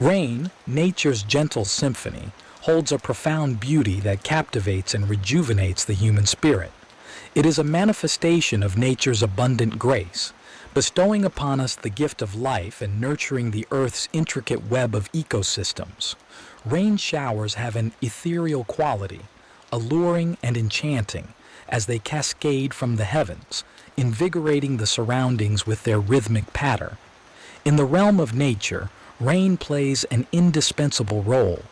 Rain, nature's gentle symphony, holds a profound beauty that captivates and rejuvenates the human spirit. It is a manifestation of nature's abundant grace, bestowing upon us the gift of life and nurturing the earth's intricate web of ecosystems. Rain showers have an ethereal quality, alluring and enchanting, as they cascade from the heavens, invigorating the surroundings with their rhythmic patter. In the realm of nature, rain plays an indispensable role.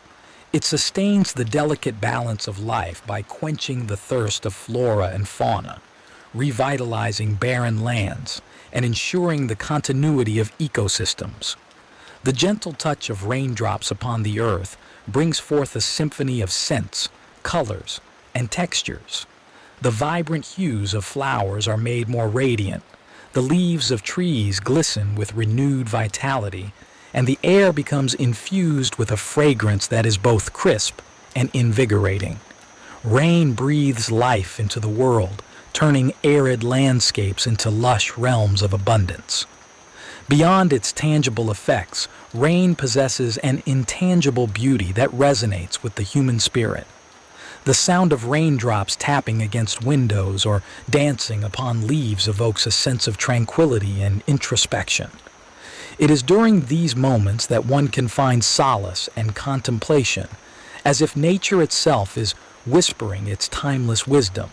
It sustains the delicate balance of life by quenching the thirst of flora and fauna, revitalizing barren lands, and ensuring the continuity of ecosystems. The gentle touch of raindrops upon the earth brings forth a symphony of scents, colors, and textures. The vibrant hues of flowers are made more radiant, the leaves of trees glisten with renewed vitality, and the air becomes infused with a fragrance that is both crisp and invigorating. Rain breathes life into the world, turning arid landscapes into lush realms of abundance. Beyond its tangible effects, rain possesses an intangible beauty that resonates with the human spirit. The sound of raindrops tapping against windows or dancing upon leaves evokes a sense of tranquility and introspection. It is during these moments that one can find solace and contemplation, as if nature itself is whispering its timeless wisdom.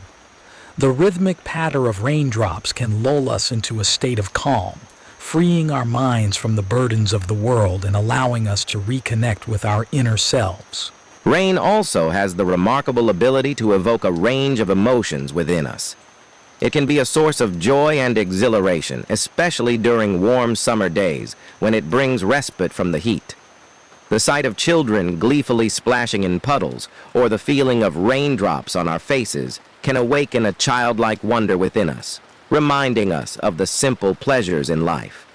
The rhythmic patter of raindrops can lull us into a state of calm, freeing our minds from the burdens of the world and allowing us to reconnect with our inner selves. Rain also has the remarkable ability to evoke a range of emotions within us. It can be a source of joy and exhilaration, especially during warm summer days when it brings respite from the heat. The sight of children gleefully splashing in puddles or the feeling of raindrops on our faces can awaken a childlike wonder within us, reminding us of the simple pleasures in life.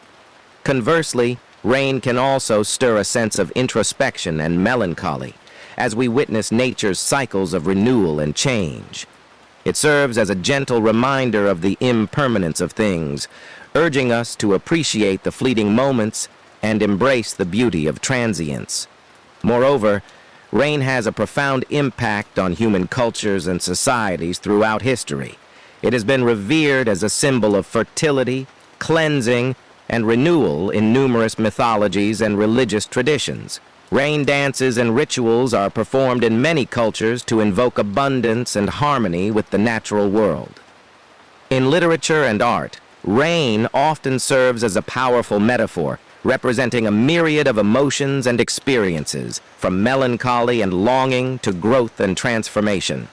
Conversely, rain can also stir a sense of introspection and melancholy as we witness nature's cycles of renewal and change. It serves as a gentle reminder of the impermanence of things, urging us to appreciate the fleeting moments and embrace the beauty of transience. Moreover, rain has a profound impact on human cultures and societies throughout history. It has been revered as a symbol of fertility, cleansing, and renewal in numerous mythologies and religious traditions. Rain dances and rituals are performed in many cultures to invoke abundance and harmony with the natural world. In literature and art, rain often serves as a powerful metaphor, representing a myriad of emotions and experiences, from melancholy and longing to growth and transformation.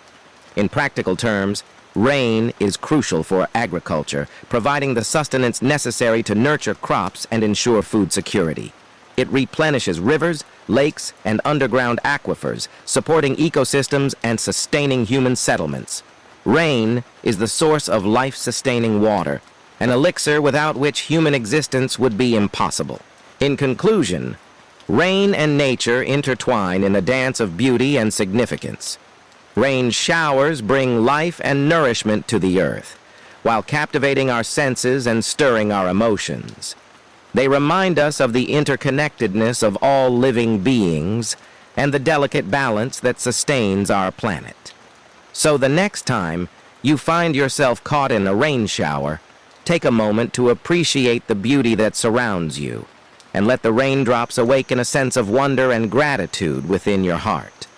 In practical terms, rain is crucial for agriculture, providing the sustenance necessary to nurture crops and ensure food security. It replenishes rivers, lakes, and underground aquifers, supporting ecosystems and sustaining human settlements. Rain is the source of life-sustaining water, an elixir without which human existence would be impossible. In conclusion, rain and nature intertwine in a dance of beauty and significance. Rain showers bring life and nourishment to the earth, while captivating our senses and stirring our emotions. They remind us of the interconnectedness of all living beings and the delicate balance that sustains our planet. So the next time you find yourself caught in a rain shower, take a moment to appreciate the beauty that surrounds you, and let the raindrops awaken a sense of wonder and gratitude within your heart.